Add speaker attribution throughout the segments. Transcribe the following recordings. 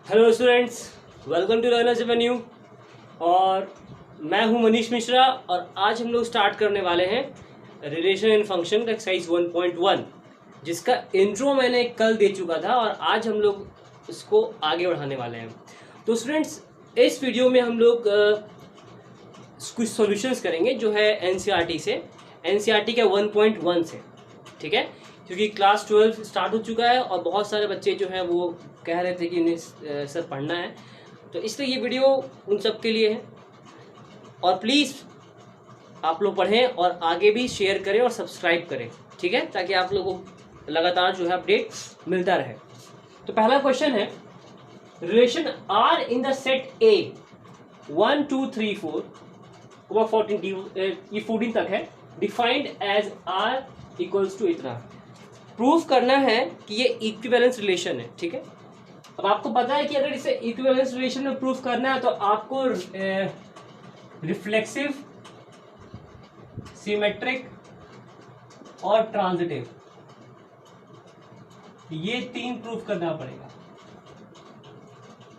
Speaker 1: Hello students, welcome to Learners Avenue. और मैं हूं मनीष मिश्रा और आज हम लोग स्टार्ट करने वाले हैं रिलेशन इन फंक्शन एक्सरसाइज 1.1, जिसका इंट्रो मैंने कल दे चुका था और आज हम लोग इसको आगे बढ़ाने वाले हैं। तो स्टूडेंट्स, इस वीडियो में हम लोग कुछ सॉल्यूशंस करेंगे जो है एनसीईआरटी से, एनसीईआरटी के 1.1 से, ठीक है। क्योंकि क्लास 12 स्टार्ट हो चुका है और बहुत सारे बच्चे जो हैं वो कह रहे थे कि इन्हें सर पढ़ना है, तो इसलिए ये वीडियो उन सब के लिए है। और प्लीज़ आप लोग पढ़ें और आगे भी शेयर करें और सब्सक्राइब करें, ठीक है, ताकि आप लोगों को लगातार जो है अपडेट मिलता रहे। तो पहला क्वेश्चन है, relation R in the set A 1 2 3 4 14 ये 14 तक है, defined as R equals to इतना। प्रूफ करना है कि ये इक्विवेलेंस रिलेशन है, ठीक है। अब आपको पता है कि अगर इसे इक्विवेलेंस रिलेशन में प्रूफ करना है तो आपको रिफ्लेक्सिव, सिमेट्रिक और ट्रांजिटिव, ये तीन प्रूफ करना पड़ेगा।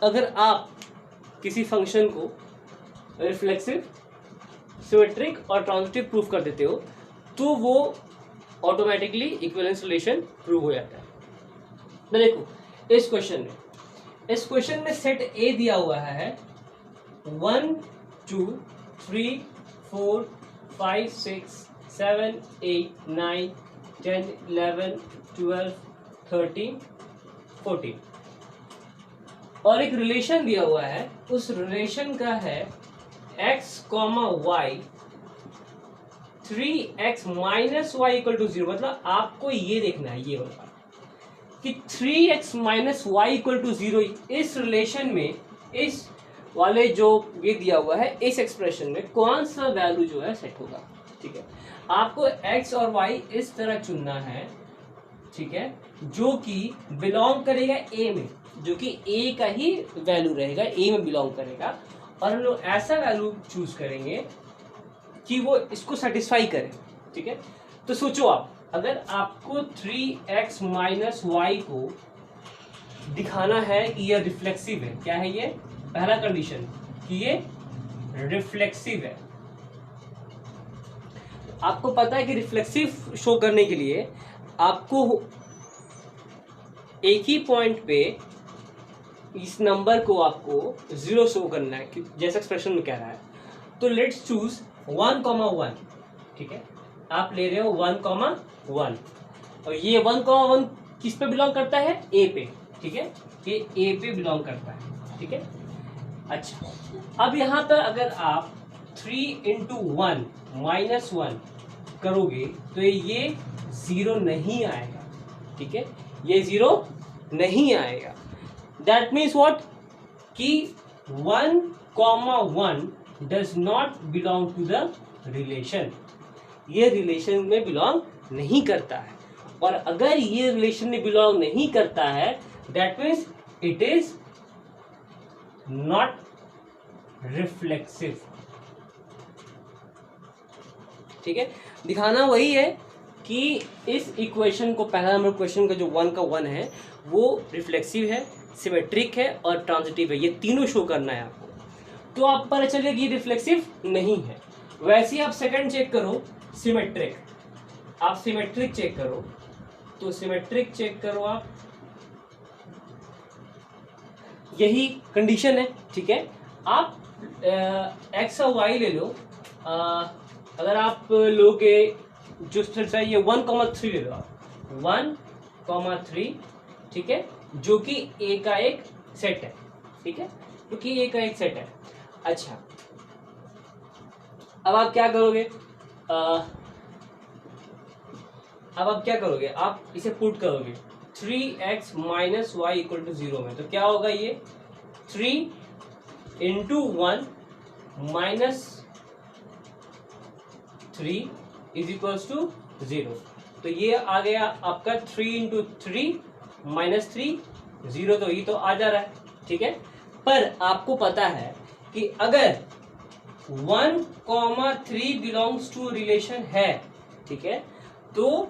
Speaker 1: अगर आप किसी फंक्शन को रिफ्लेक्सिव, सिमेट्रिक और ट्रांजिटिव प्रूफ कर देते हो तो वो ऑटोमेटिकली इक्विवेलेंस रिलेशन प्रूव हो जाता है। तो देखो इस क्वेश्चन में सेट ए दिया हुआ है 1 2 3 4 5 6 7 8 9 10 11 12 13 14 और एक रिलेशन दिया हुआ है। उस रिलेशन का है x, y 3x minus y equal to 0। मतलब आपको ये देखना है, ये वाला कि 3x minus y equal to 0 इस रिलेशन में, इस वाले जो ये दिया हुआ है इस एक्सप्रेशन में कौन सा वैल्यू जो है सेट होगा, ठीक है। आपको x और y इस तरह चुनना है, ठीक है, जो कि बिलोंग करेगा a में, जो कि a का ही वैल्यू रहेगा, a में बिलोंग करेगा। और हम लोग ऐसा वैल्यू चूज करेंगे कि वो इसको सेटिस्फाई करे, ठीक है। तो सोचो आप, अगर आपको 3x माइनस वाई को दिखाना है कि ये रिफ्लेक्सिव है, क्या है ये पहला कंडीशन कि ये रिफ्लेक्सिव है। आपको पता है कि रिफ्लेक्सिव शो करने के लिए आपको एक ही पॉइंट पे इस नंबर को आपको 0 शो करना है, जैसा एक्सप्रेशन में कह रहा है। तो लेट्स चूज 1,1, ठीक है। आप ले रहे हो 1,1 और ये 1,1 किस पे बिलोंग करता है, ए पे, ठीक है, ये ए पे बिलोंग करता है, ठीक है। अच्छा, अब यहाँ पर अगर आप 3 into 1 माइनस 1 करोगे तो ये 0 नहीं आएगा, ठीक है, ये 0 नहीं आएगा। दैट मीन्स व्हाट कि 1,1 does not belong to the relation, ये रिलेशन में बिलोंग नहीं करता है। और अगर ये रिलेशन में बिलोंग नहीं करता है that means it is not reflexive, ठीक है। दिखाना वही है कि इस इक्वेशन को, पहला नंबर क्वेश्चन का जो 1 का 1 है वो रिफ्लेक्सिव है, सिमेट्रिक है और ट्रांजिटिव है, ये तीनों शो करना है आपको। तो आप पता चले कि रिफ्लेक्सिव नहीं है। वैसे ही आप सेकंड चेक करो, सिमेट्रिक, आप सिमेट्रिक चेक करो, तो सिमेट्रिक चेक करो आप, यही कंडीशन है, ठीक है। आप x और y ले लो। अगर आप लोगे जो चाहिए 1,3 ले लो आप, 1,3, ठीक है, जो कि a का एक सेट है, ठीक है, क्योंकि a का एक सेट है। अच्छा, अब आप क्या करोगे, आप इसे पुट करोगे 3x minus y equal to 0 में, तो क्या होगा, ये 3 into 1 minus 3 is equals to 0। तो ये आ गया आपका 3 into 3 माइनस 3, 0, तो ये तो आ जा रहा है, ठीक है। पर आपको पता है कि अगर 1,3 बिलोंग्स टू रिलेशन है, ठीक है, तो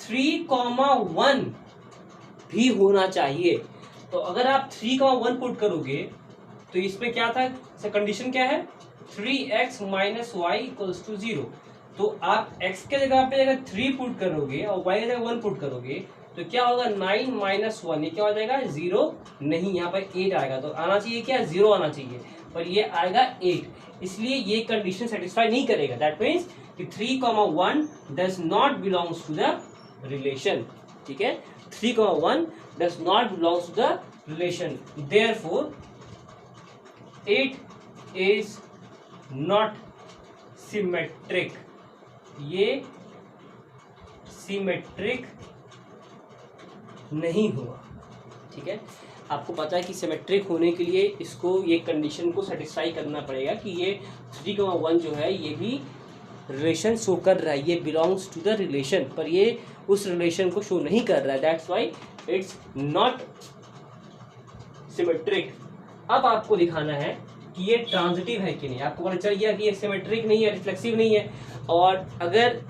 Speaker 1: 3,1 भी होना चाहिए। तो अगर आप 3,1 पुट करोगे तो इसमें क्या था, कंडीशन क्या है, 3x minus Y equals to 0। तो आप x के जगह पे अगर 3 पुट करोगे और y के जगह 1 पुट करोगे तो क्या होगा, 9 माइनस 1, ये क्या हो जाएगा, 0 नहीं, यहाँ पर 8 आएगा। तो आना चाहिए क्या, 0 आना चाहिए, पर ये आएगा 8, इसलिए ये कंडीशन सेटिस्फाई नहीं करेगा। दैट मीन्स कि 3,1 does not belongs to the relation. ठीक है, 3,1 does not belongs to the relation, therefore 8 is not symmetric. ये सिमेट्रिक नहीं हुआ। ठीक है, आपको पता है कि सिमेट्रिक होने के लिए इसको, ये कंडीशन को सेटिस्फाई करना पड़ेगा कि ये 3,1 जो है ये भी रिलेशन शो कर रहा है, ये बिलोंग्स टू द रिलेशन, पर ये उस रिलेशन को शो नहीं कर रहा है। That's why it's not symmetric. अब आपको दिखाना है कि ये ट्रांजिटिव है कि नहीं। आपको पता चल गया कि ये सिमेट्रिक नहीं है, रिफ्लेक्सिव नहीं है, और अगर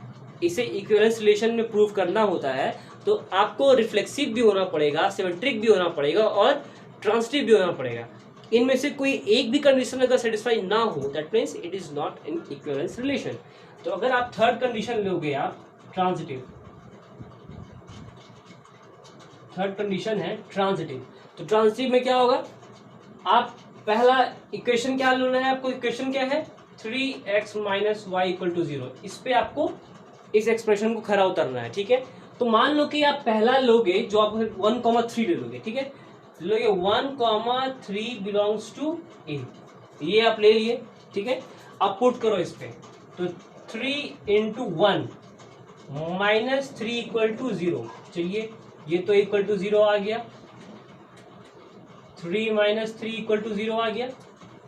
Speaker 1: इसे इक्विवेलेंस रिलेशन में प्रूव करना होता है तो आपको रिफ्लेक्सिव भी होना पड़ेगा, सिमेट्रिक भी होना पड़ेगा और ट्रांजिटिव भी होना पड़ेगा। इनमें से कोई एक भी कंडीशन अगर सेटिस्फाई ना हो, that means it is not in equivalence relation. तो अगर आप थर्ड कंडीशन लोगे, आप ट्रांजिटिव, थर्ड कंडीशन है ट्रांजिटिव, तो ट्रांजिटिव में क्या होगा, आप पहला इक्वेशन क्या लेना है आपको, इक्वेशन क्या है, 3x minus y equal to 0। इस पे आपको इस एक्सप्रेशन को खरा उतरना है। ठीक है, तो मान लो कि आप पहला लोगे जो आप 1,3 ले लोगे। ठीक है, लोगे 1,3 बिलोंग्स टू ए, ये आप ले लिए। ठीक है, आप पुट करो इस पे, तो 3 इंटू 1 माइनस 3 इक्वल टू 0। चलिए, ये तो इक्वल टू 0 आ गया, 3 माइनस 3 इक्वल टू 0 आ गया।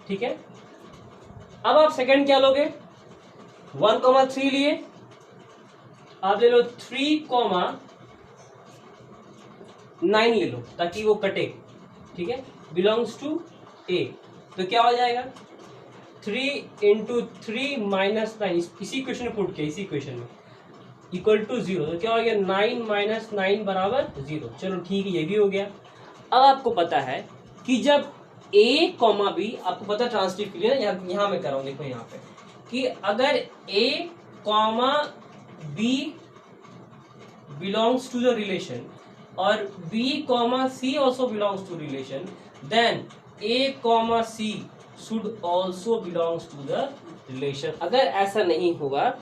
Speaker 1: ठीक है, अब आप सेकंड क्या लोगे, 1,3 लिए, आप ले लो 3,9 ले लो ताकि वो कटे। ठीक है, बिलोंग्स टू ए, तो क्या हो जाएगा, 3 इंटू 3 माइनस 9, इसी क्वेश्चन में पुट किया, इसी क्वेश्चन में, इक्वल टू 0, तो क्या हो गया, 9 माइनस 9 बराबर 0। चलो ठीक है, ये भी हो गया। अब आपको पता है कि जब a कॉमा बी, आपको पता है ट्रांजिटिव के लिए ना, यहाँ मैं कर रहा हूँ, देखो यहाँ पे, कि अगर a comma b belongs to the relation और b comma c also belongs to relation, then a comma c should also belongs to the relation. अगर ऐसा नहीं होगा,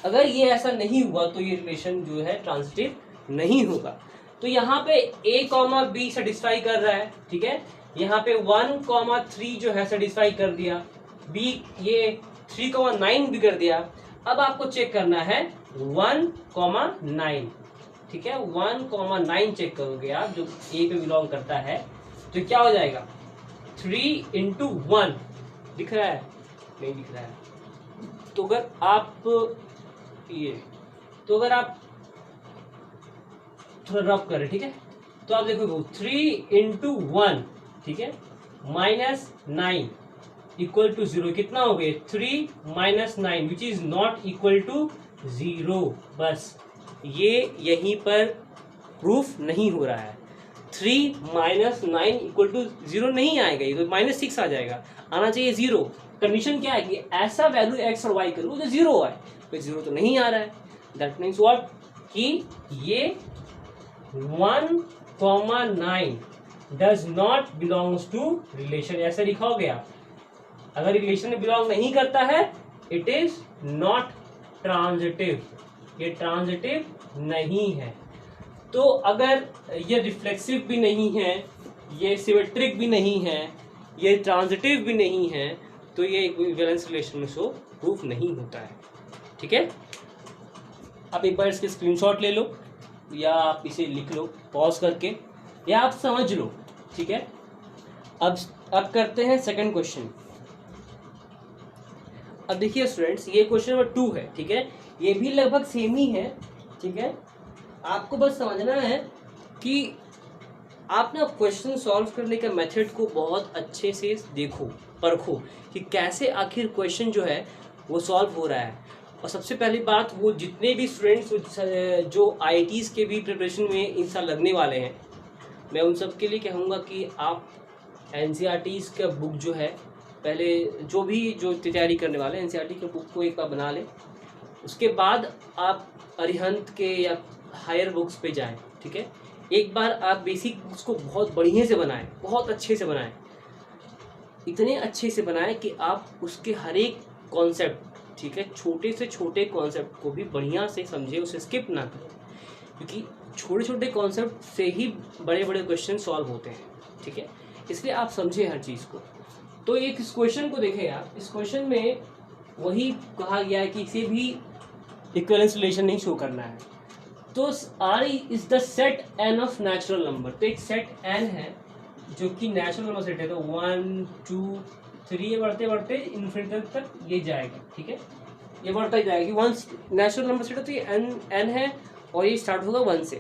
Speaker 1: अगर ये ऐसा नहीं हुआ तो ये रिलेशन जो है ट्रांजिटिव नहीं होगा। तो यहाँ पे a कॉमा बी सेटिस्फाई कर रहा है। ठीक है, यहाँ पे 1,3 जो है सेटिस्फाई कर दिया, b ये 3,9 भी कर दिया। अब आपको चेक करना है 1,9। ठीक है, 1,9 चेक करोगे आप, जो a पे बिलोंग करता है, तो क्या हो जाएगा, 3 इंटू 1 दिख रहा है, नहीं दिख रहा है, तो अगर आप ये, तो अगर आप थोड़ा रफ करें, ठीक है, तो आप देखो 3 इंटू 1, ठीक है, माइनस 9 इक्वल टू 0, कितना हो गए, 3 minus 9 which is not equal to 0। बस ये यहीं पर प्रूफ नहीं हो रहा है, 3 माइनस 9 इक्वल टू 0 नहीं आएगा, ये तो -6 आ जाएगा, आना चाहिए 0। कंडीशन क्या है कि ऐसा वैल्यू x और y करो जो 0 आए, तो 0 तो नहीं आ रहा है। दैट मीन्स व्हाट, कि ये 1,9 does not belongs to relation, ऐसे लिखोगे आप। अगर रिलेशन में बिलोंग नहीं करता है, इट इज नॉट ट्रांजिटिव, ये ट्रांजिटिव नहीं है। तो अगर ये रिफ्लेक्सिव भी नहीं है, ये सिमेट्रिक भी नहीं है, ये ट्रांजिटिव भी नहीं है, तो ये इक्विवेलेंस रिलेशन में शो प्रूफ नहीं होता है। ठीक है, आप एक बार इसके स्क्रीनशॉट ले लो या आप इसे लिख लो पॉज करके, या आप समझ लो। ठीक है, अब करते हैं सेकंड क्वेश्चन। अब देखिए स्टूडेंट्स, ये क्वेश्चन नंबर 2 है। ठीक है, ये भी लगभग सेम ही है। ठीक है, आपको बस समझना है कि आप ना क्वेश्चन सॉल्व करने का मेथड को बहुत अच्छे से देखो, परखो कि कैसे आखिर क्वेश्चन जो है वो सॉल्व हो रहा है। और सबसे पहली बात, वो जितने भी स्टूडेंट्स जो IITs के भी प्रिपरेशन में इन साल लगने वाले हैं, मैं उन सब के लिए कहूँगा कि आप NCERT's का बुक जो है, पहले जो तैयारी करने वाले NCERT के बुक को एक बार बना लें, उसके बाद आप अरिहंत के या हायर बुक्स पे जाएं, ठीक है। एक बार आप बेसिक बुक्स को बहुत बढ़िया से बनाएं, बहुत अच्छे से बनाएं, इतने अच्छे से बनाएं कि आप उसके हर एक कॉन्सेप्ट, ठीक है, छोटे से छोटे कॉन्सेप्ट को भी बढ़िया से समझें, उसे स्किप ना करें, क्योंकि छोटे छोटे कॉन्सेप्ट से ही बड़े बड़े क्वेश्चन सॉल्व होते हैं, ठीक है। इसलिए आप समझें हर चीज़ को। तो एक इस क्वेश्चन को देखें आप, इस क्वेश्चन में वही कहा गया है कि इसे भी इक्विवेलेंस रिलेशन नहीं शो करना है। तो R is the set n of natural number. तो एक सेट n है जो कि नेचुरल नंबर सेट है, तो 1 2 3 बढ़ते बढ़ते इन्फिनिटी तक ये जाएगा, ठीक है, ये बढ़ता ही जाएगी। वंस नेचुरल नंबर सेट है तो ये n है और ये स्टार्ट होगा 1 से।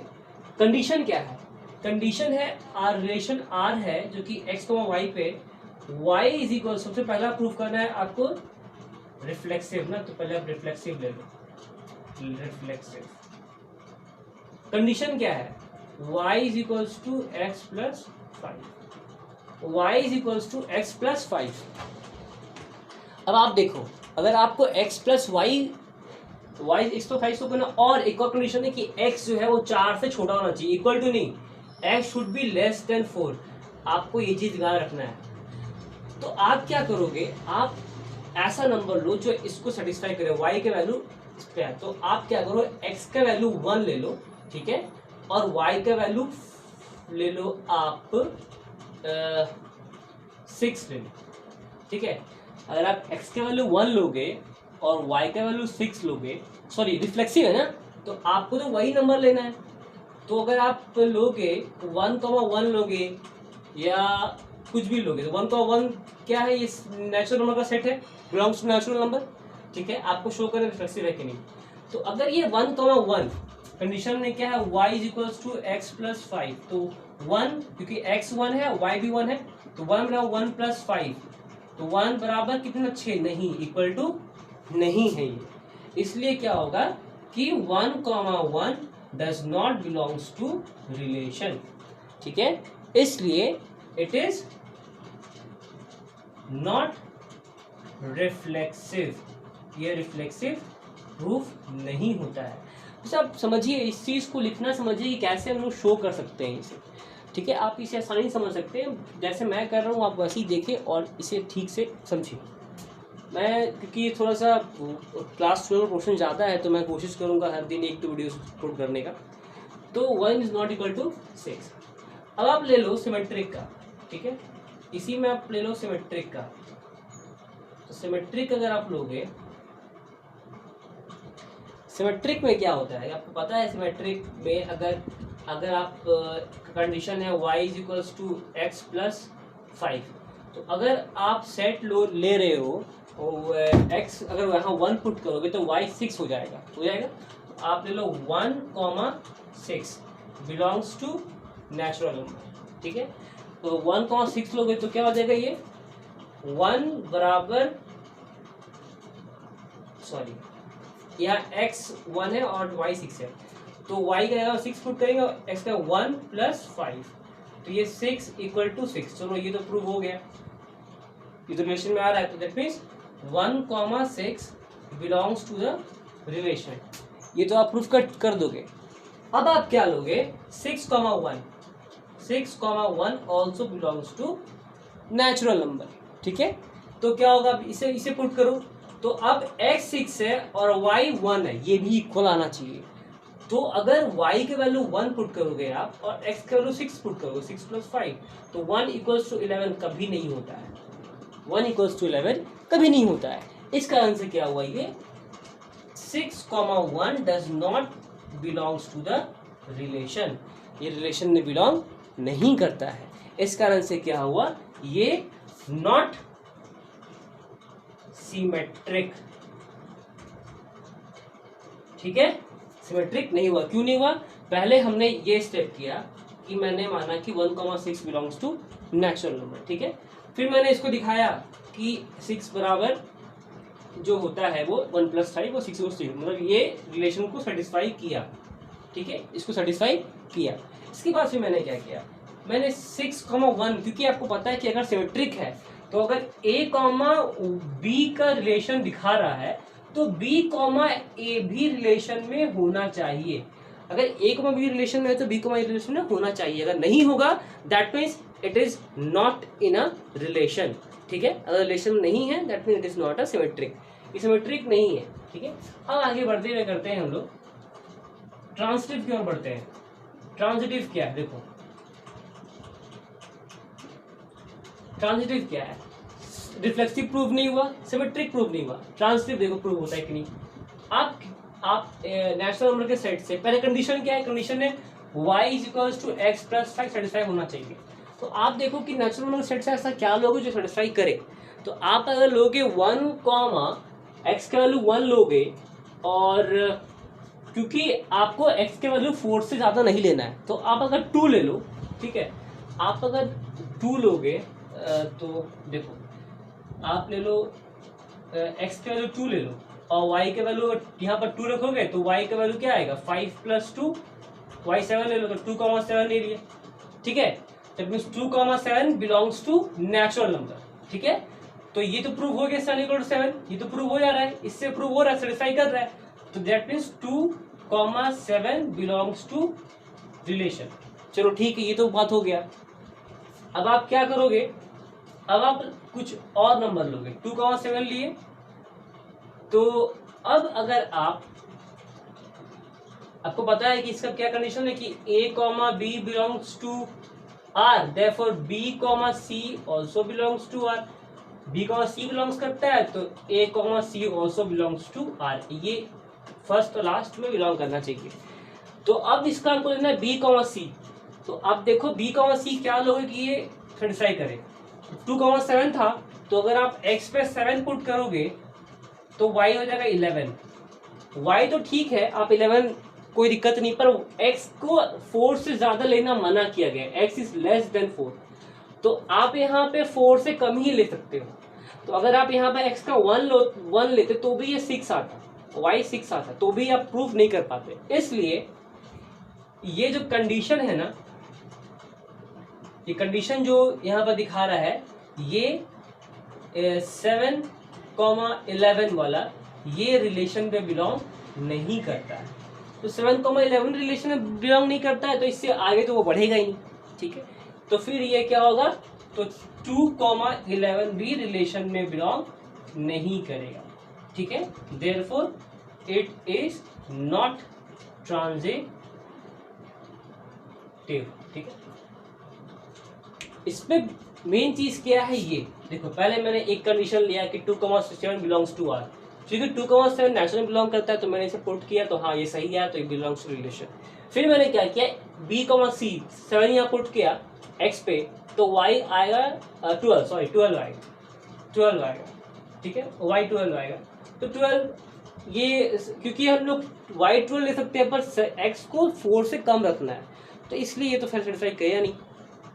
Speaker 1: कंडीशन क्या है? कंडीशन है रिलेशन R है जो कि x, y पे y इज इक्वल, सबसे पहला प्रूफ करना है आपको रिफ्लेक्सिव ना, तो पहले आप रिफ्लेक्सिव ले लो, रिफ्लेक्सिव। कंडीशन क्या है? y is equals to x plus 5, y is equals to x plus 5। अब आप देखो, अगर आपको x प्लस वाई x तो 5 को करना, और एक और कंडीशन है कि x जो है वो 4 से छोटा होना चाहिए, इक्वल टू नहीं, x should be less than 4। आपको ये चीज ध्यान रखना है। तो आप क्या करोगे, आप ऐसा नंबर लो जो इसको सेटिस्फाई करे, y के वैल्यू इस पे है, तो आप क्या करो, x का वैल्यू 1 ले लो, ठीक है, और y का वैल्यू ले लो आप 6 ले लो, ठीक है। अगर आप x का वैल्यू 1 लोगे और y का वैल्यू 6 लोगे, सॉरी रिफ्लेक्सिव है ना, तो आपको तो वही नंबर लेना है। तो अगर आप लोगे 1,1 लोगे या कुछ भी लोगे, तो 1,1 क्या है, ये नेचुरल नंबर का सेट है, बिलोंग्स टू नेचुरल नंबर, ठीक है। आपको शो करें रिफ्लेक्सिव है कि नहीं। तो अगर ये 1,1 कंडीशन में क्या है, y is equals to x plus 5, तो 1, क्योंकि x 1 है y भी 1 है, तो 1 बराबर 1 प्लस 5, तो 1 बराबर कितना, 6 नहीं, इक्वल टू नहीं है ये। इसलिए क्या होगा कि 1,1 does not belongs to relation, ठीक है। इसलिए इट इज नॉट रिफ्लेक्सिव, ये रिफ्लेक्सिव प्रूफ नहीं होता है। तो आप समझिए, इस चीज़ को लिखना समझिए कि कैसे हम लोग शो कर सकते हैं इसे, ठीक है। आप इसे आसानी से समझ सकते हैं, जैसे मैं कर रहा हूँ आप वैसे ही देखें और इसे ठीक से समझिए। मैं क्योंकि ये थोड़ा सा क्लास 12 में क्वेश्चन ज़्यादा है, तो मैं कोशिश करूँगा हर दिन 1-2 वीडियो अपलोड करने का। तो 1 इज नॉट इक्वल टू 6। अब आप ले लो सिमेट्रिक का, ठीक है, इसी में आप ले लो सिमेट्रिक का। तो सिमेट्रिक अगर आप लोगे, सिमेट्रिक में क्या होता है आपको पता है। सिमेट्रिक में अगर आप कंडीशन है y is equals to x plus 5, तो अगर आप सेट ले रहे हो x, अगर वहाँ 1 पुट करोगे तो y 6 हो जाएगा, आप ले लो 1,6 बिलोंग्स टू नेचुरल नंबर, ठीक है। तो 1,6 लोगे तो क्या हो जाएगा, ये 1 बराबर, सॉरी यहाँ x 1 है और y 6 है, तो y का 6 पुट करेंगे और x का 1 प्लस 5, तो ये 6 इक्वल टू 6। चलो ये तो प्रूव हो गया, ये तो रिलेशन में आ रहा है। तो that means 1,6 belongs to the relation, ये तो आप प्रूफ कर दोगे। अब आप क्या लोगे, 6,1 also belongs to natural number, ठीक है। तो क्या होगा, इसे पुट करो, तो अब x 6 है और y 1 है, ये भी इक्वल आना चाहिए। तो अगर y के वैल्यू 1 पुट करोगे आप और x के वैल्यू 6 पुट करोगे, 6 प्लस 5, तो 1 इक्वल्स टू 11 कभी नहीं होता है, 1 इक्वल्स टू 11 कभी नहीं होता है। इस कारण से क्या हुआ, ये 6,1 does not belongs to the relation, ये रिलेशन में बिलोंग नहीं करता है। इस कारण से क्या हुआ, ये नॉट सिमेट्रिक, ठीक है, सिमेट्रिक नहीं हुआ। क्यों नहीं हुआ, पहले हमने ये स्टेप किया कि मैंने माना कि 1,6 बिलोंग्स टू नेचुरल नंबर, ठीक है। फिर मैंने इसको दिखाया कि 6 बराबर जो होता है वो 1 प्लस 5 और 6 6, मतलब ये रिलेशन को सेटिस्फाई किया, ठीक है, इसको सेटिस्फाई किया। इसके बाद फिर मैंने क्या किया, मैंने 6,1 क्योंकि आपको पता है कि अगर सिमेट्रिक है तो अगर a कॉमा b का रिलेशन दिखा रहा है तो b कॉमा a भी रिलेशन में होना चाहिए। अगर a कॉमा b रिलेशन में है तो b कॉमा a रिलेशन में होना चाहिए। अगर नहीं होगा that means it is not in a relation. ठीक है, अगर रिलेशन नहीं है that means it is not a symmetric, ये सिमेट्रिक नहीं है। ठीक है, अब आगे बढ़ते हुए करते हैं हम लोग ट्रांजिटिव की ओर बढ़ते हैं। ट्रांजिटिव क्या है देखो, ट्रांजिटिव क्या है, रिफ्लेक्सिव प्रूव नहीं हुआ, सिमेट्रिक प्रूव नहीं हुआ, ट्रांजिटिव देखो प्रूव होता है कि नहीं। आप नेचुरल नंबर के सेट से पहले कंडीशन क्या है, कंडीशन है y equals to x plus 5 satisfy होना चाहिए। तो आप देखो कि नेचुरल नंबर सेट से ऐसा क्या लोगे जो सेटिस्फाई करे। तो आप अगर लोगे 1 कॉमा x का वैल्यू 1 लोगे, और क्योंकि आपको x के वैल्यू 4 से ज़्यादा नहीं लेना है तो आप अगर 2 ले लो। ठीक है, आप अगर 2 लोगे तो देखो आप ले लो x के वैल्यू 2 ले लो और y के वैल्यू यहाँ पर 2 रखोगे तो y का वैल्यू क्या आएगा 5 प्लस 2, y 7 ले लो तो 2,7 ले लिए। ठीक है, that means 2,7 belongs to natural number. ठीक है, तो ये तो प्रूव हो गया 7 ये तो प्रूव हो जा रहा है, इससे प्रूव हो रहा है, सेटिस्फाई कर रहा है। तो that means 2,7 belongs to relation. चलो ठीक है, ये तो बात हो गया। अब आप क्या करोगे, अब आप कुछ और नंबर लोगे, 2,7 लिए। तो अब अगर आपको पता है कि इसका क्या कंडीशन है कि a comma b belongs to r, therefore b comma c also belongs to r। b comma c belongs करता है तो a comma c also belongs to r, ये फर्स्ट और लास्ट में बिलोंग करना चाहिए। तो अब इसका हमको लेना है b कॉमा c। तो आप देखो b कॉमा c क्या लोगे कि ये सेटिस्फाई करे। 2,7 था तो अगर आप x पे 7 पुट करोगे तो y हो जाएगा 11। y तो ठीक है, आप 11 कोई दिक्कत नहीं, पर x को 4 से ज्यादा लेना मना किया गया, x इज लेस देन 4। तो आप यहाँ पे 4 से कम ही ले सकते हो। तो अगर आप यहाँ पे x का 1 लेते तो भी ये 6 आता, y 6 आता, तो भी आप प्रूफ नहीं कर पाते। इसलिए ये जो कंडीशन है ना, ये कंडीशन जो यहाँ पर दिखा रहा है ये 7,11 वाला ये रिलेशन पे बिलोंग नहीं करता है। तो 7,11 रिलेशन में बिलोंग नहीं करता है तो इससे आगे तो वो बढ़ेगा ही नहीं। ठीक है, तो फिर ये क्या होगा, तो 2,11 भी रिलेशन में बिलोंग नहीं करेगा। ठीक है, therefore it is not transitive. ठीक है, इसमें मेन चीज क्या है, ये देखो पहले मैंने एक कंडीशन लिया कि 2,7 बिलोंग्स टू r, क्योंकि 2,7 नेचुरल बिलोंग करता है तो मैंने इसे पुट किया तो हाँ ये सही है, तो ये बिलोंग्स टू रिलेशन। फिर मैंने क्या किया, b, c 7 यहाँ पुट किया x पे तो y आएगा 12 आएगा। ठीक है, y 12 आएगा। तो 12 ये क्योंकि हम लोग y 12 ले सकते हैं पर x को 4 से कम रखना है तो इसलिए ये तो फिर सेटिस्फाई किया नहीं,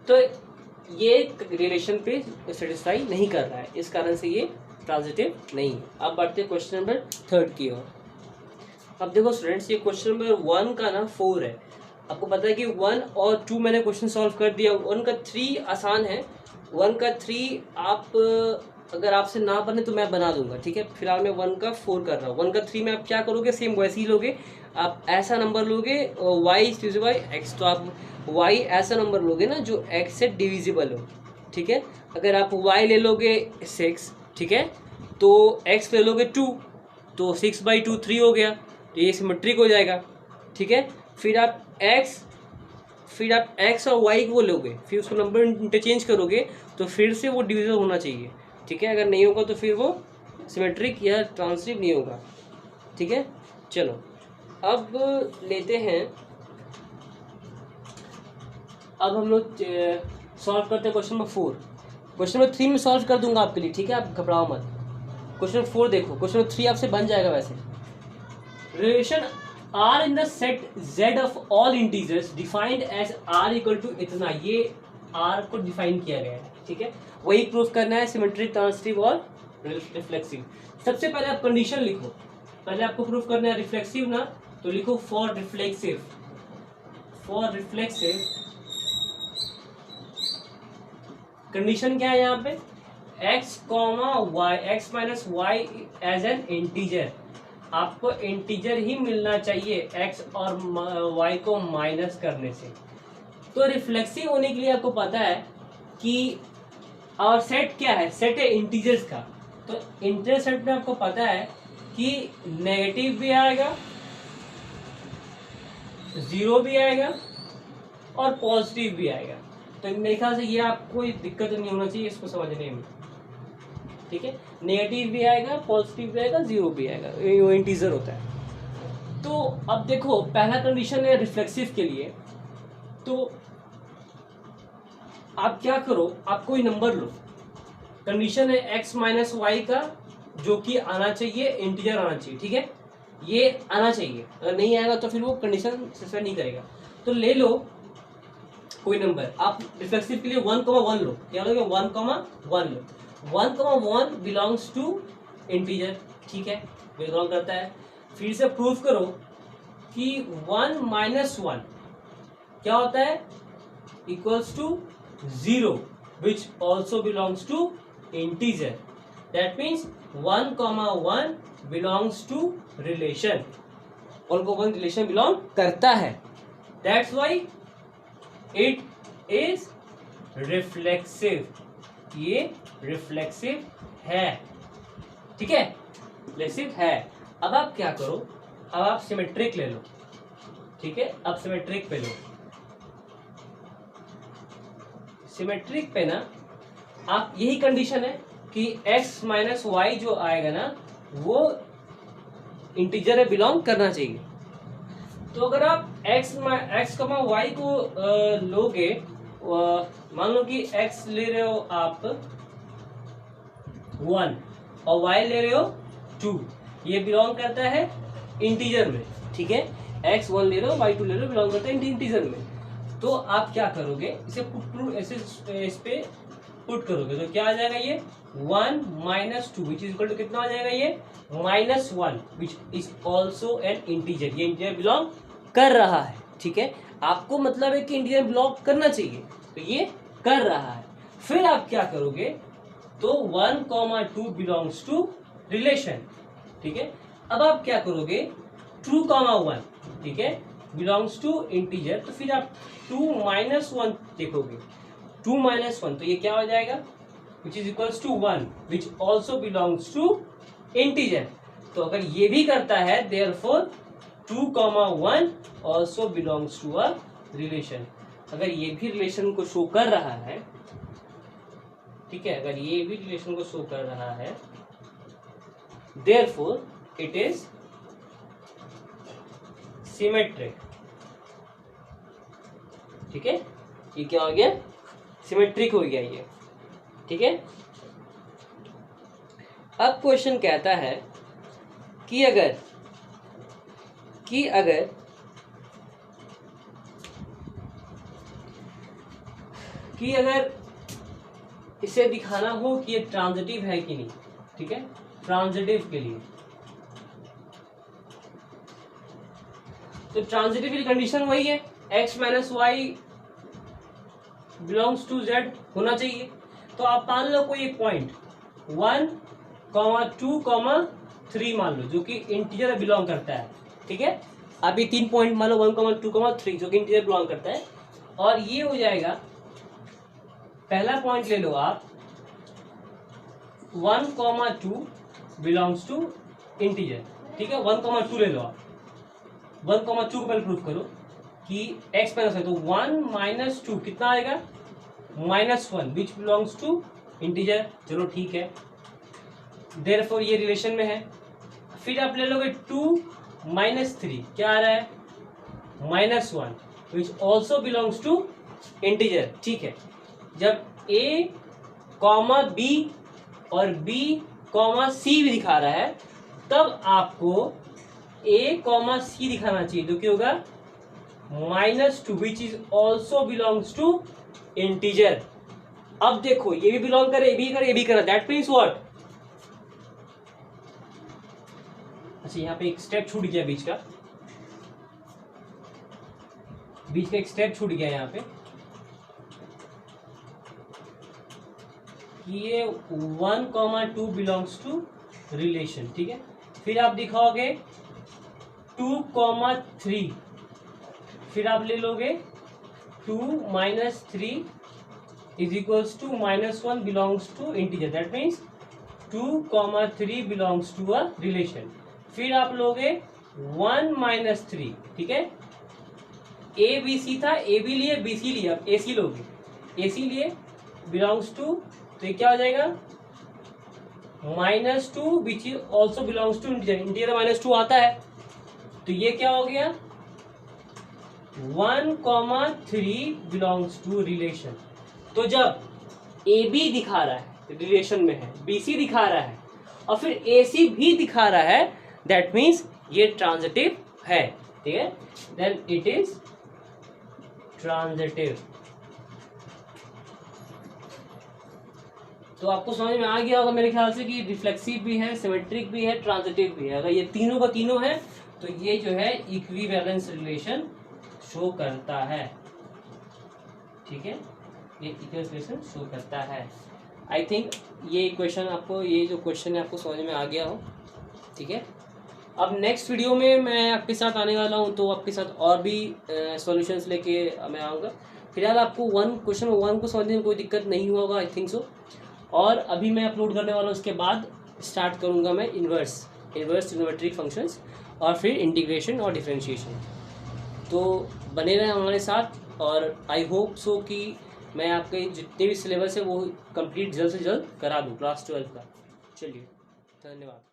Speaker 1: तो ये रिलेशन पे सेटिस्फाई नहीं कर रहा है, इस कारण से ये ट्रांजिटिव नहीं है। अब बढ़ते हैं क्वेश्चन नंबर 3 की ओर। अब देखो स्टूडेंट्स, ये क्वेश्चन नंबर 1 का ना 4 है। आपको पता है कि 1 और 2 मैंने क्वेश्चन सॉल्व कर दिया। 1 का 3 आसान है, 1 का 3 आप अगर आपसे ना बने तो मैं बना दूंगा। ठीक है, फिलहाल मैं 1 का 4 कर रहा हूँ। 1 का 3 में आप क्या करोगे, सेम वैसे ही लोगे, आप ऐसा नंबर लोगे y डिविजिबल बाई x, तो आप y ऐसा नंबर लोगे ना जो x से डिविजिबल हो। ठीक है, अगर आप y ले लोगे 6, ठीक है, तो x ले लोगे 2, तो 6/2 3 हो गया, तो ये सिमेट्रिक हो जाएगा। ठीक है, फिर आप x और y को लोगे, फिर उसको नंबर इंटरचेंज करोगे तो फिर से वो डिविजिबल होना चाहिए। ठीक है, अगर नहीं होगा तो फिर वो सिमेट्रिक या ट्रांजिटिव नहीं होगा। ठीक है, चलो अब लेते हैं, अब हम लोग सॉल्व करते हैं क्वेश्चन नंबर 4। क्वेश्चन नंबर 3 में सॉल्व कर दूंगा आपके लिए। ठीक है, आप घबराओ मत। क्वेश्चन नंबर 4 देखो, क्वेश्चन नंबर 3 आपसे बन जाएगा वैसे। Relation r in the set z of all integers defined as r equal to इतना, ये r को डिफाइन किया गया है। ठीक है, वही प्रूफ करना है, सिमेट्रिक, ट्रांजिटिव और रिफ्लेक्सिव। सबसे पहले आप कंडीशन लिखो, पहले आपको प्रूफ करना है रिफ्लेक्सिव ना, तो लिखो फॉर रिफ्लेक्सिव कंडीशन क्या है यहाँ पे, x comma y, x minus y as an integer, आपको इंटीजर ही मिलना चाहिए x और y को माइनस करने से। तो रिफ्लेक्सिव होने के लिए आपको पता है कि और सेट क्या है, सेट है इंटीजर्स का। तो इंटीजर सेट में आपको पता है कि नेगेटिव भी आएगा, जीरो भी आएगा और पॉजिटिव भी आएगा। तो मेरे ख्याल से ये आपको कोई दिक्कत नहीं होना चाहिए इसको समझने में, ठीक है। नेगेटिव भी आएगा, पॉजिटिव भी आएगा, जीरो भी आएगा, वो इंटीजर होता है। तो अब देखो पहला कंडीशन है रिफ्लेक्सिव के लिए, तो आप क्या करो, आप कोई नंबर लो, कंडीशन है x माइनस वाई का जो कि आना चाहिए, इंटीजर आना चाहिए, ठीक है, ये आना चाहिए। अगर नहीं आएगा तो फिर वो कंडीशन सेटिस्फाई नहीं करेगा। तो ले लो कोई नंबर, आप रिफ्लेक्सिव के लिए 1,1 लो, क्या लोगे 1,1 लो, 1,1 बिलोंग्स टू इंटीजर, ठीक है, बिलोंग करता है। फिर से प्रूफ करो कि 1 माइनस 1 क्या होता है, equals to 0 which also belongs to integer, that means 1,1 belongs to relation, 1,1 relation belong करता है, that's why it is reflexive, ये reflexive है, ठीक है, reflexive है। अब आप क्या करो, अब आप सिमेट्रिक ले लो, ठीक है, अब सिमेट्रिक पे लो, सिमेट्रिक पे ना आप यही कंडीशन है कि x माइनस वाई जो आएगा ना वो इंटीजर है, बिलोंग करना चाहिए। तो अगर आप x कमा वाई को लोगे, मान लो कि x ले रहे हो आप 1 और y ले रहे हो 2, ये बिलोंग करता है इंटीजर में, ठीक है, x1 ले रहे हो y2 ले रहे हो, बिलोंग करता है इंटीजर में। तो आप क्या करोगे, इसे पुट ऐसे इस पे पुट करोगे तो क्या आ जाएगा, ये 1 minus 2 which is equal to कितना आ जाएगा, ये -1 which is also an integer, ये इंटीजर बिलोंग कर रहा है, ठीक है। आपको मतलब है कि इंटीजर बिलोंग करना चाहिए, तो ये कर रहा है। फिर आप क्या करोगे, तो 1,2 बिलोंग्स टू रिलेशन, ठीक है। अब आप क्या करोगे, 2,1, ठीक है, बिलोंग्स टू इंटीजर, तो फिर आप 2 माइनस 1 देखोगे, 2 माइनस 1 तो ये क्या हो जाएगा, which is equals to 1 which also belongs to integer. तो अगर ये भी करता है therefore 2,1 also belongs to a relation. अगर ये भी रिलेशन को शो कर रहा है, ठीक है, अगर ये भी रिलेशन को शो कर रहा है, देयरफॉर इट इज सिमेट्रिक, ठीक है, ये क्या हो गया, सिमेट्रिक हो गया ये, ठीक है। अब क्वेश्चन कहता है कि अगर इसे दिखाना हो कि ये ट्रांजिटिव है कि नहीं, ठीक है, ट्रांजिटिव के लिए तो ट्रांजिटिव की कंडीशन वही है, x minus y belongs to z होना चाहिए। तो आप मान लो कोई एक पॉइंट 1, 2, 3 मान लो जो कि इंटीजर बिलोंग करता है, ठीक है। अभी 3 पॉइंट मान लो 1, 2, 3 जो कि इंटीजर बिलोंग करता है, और ये हो जाएगा, पहला पॉइंट ले लो आप 1, 2 बिलोंग्स टू इंटीजर, ठीक है, 1, 2 ले लो आप, 1, 2 को पहले प्रूफ करो कि x माइनस है, तो 1 माइनस 2 कितना आएगा, -1 विच बिलोंग्स टू इंटीजर, चलो ठीक है, देयरफॉर ये रिलेशन में है। फिर आप ले लोगे 2 माइनस 3 क्या आ रहा है, -1 which also belongs to integer, ठीक है। जब a, b और b, c भी दिखा रहा है, तब आपको a, c दिखाना चाहिए, जो कि होगा -2 which is also belongs to integer. अब देखो ये भी बिलोंग करे, ये भी करे, ये भी करे, दैट मीन्स व्हाट, अच्छा यहाँ पे एक स्टेप छूट गया, बीच का एक स्टेप छूट गया यहाँ पे, कि ये 1,2 बिलोंग्स टू रिलेशन, ठीक है। फिर आप दिखाओगे 2,3, फिर आप ले लोगे 2 - 3 is equals to -1 belongs to integer, that means 2,3 belongs to a relation. फिर आप लोगे 1 - 3, ठीक है। ए बी सी था, ए बी लिए, बी सी लिए, अब ए सी लोगे, ए सी लिए बिलोंग्स टू, तो ये क्या हो जाएगा -2 which is also belongs to integer, integer -2 आता है, तो ये क्या हो गया 1,3 बिलोंग्स टू रिलेशन। तो जब ए बी दिखा रहा है रिलेशन में है, बी सी दिखा रहा है और फिर ए सी भी दिखा रहा है, दैट मीन्स ये ट्रांजिटिव है, ठीक है, देन इट इज ट्रांजिटिव। तो आपको समझ में आ गया होगा मेरे ख्याल से कि रिफ्लेक्सिव भी है, सिमेट्रिक भी है, ट्रांजिटिव भी है। अगर ये तीनों का तीनों है तो ये जो है इक्विवेलेंस रिलेशन शो करता है, ठीक है, ये इक्विवेलेंस रिलेशन शो करता है। आई थिंक ये क्वेश्चन आपको, ये जो क्वेश्चन है आपको समझ में आ गया हो, ठीक है। अब नेक्स्ट वीडियो में मैं आपके साथ आने वाला हूँ, तो आपके साथ और भी सॉल्यूशंस लेके मैं आऊँगा। फिलहाल आपको क्वेश्चन 1 को समझने में कोई दिक्कत नहीं होगा, आई थिंक सो। और अभी मैं अपलोड करने वाला हूँ, उसके बाद स्टार्ट करूँगा मैं इन्वर्स ट्रिग्नोमेट्रिक फंक्शंस और फिर इंटीग्रेशन और डिफरेंशिएशन। तो बने रहे हमारे साथ, और आई होप सो कि मैं आपके जितने भी सिलेबस है वो कंप्लीट जल्द से जल्द करा दूँ क्लास 12 का। चलिए, धन्यवाद।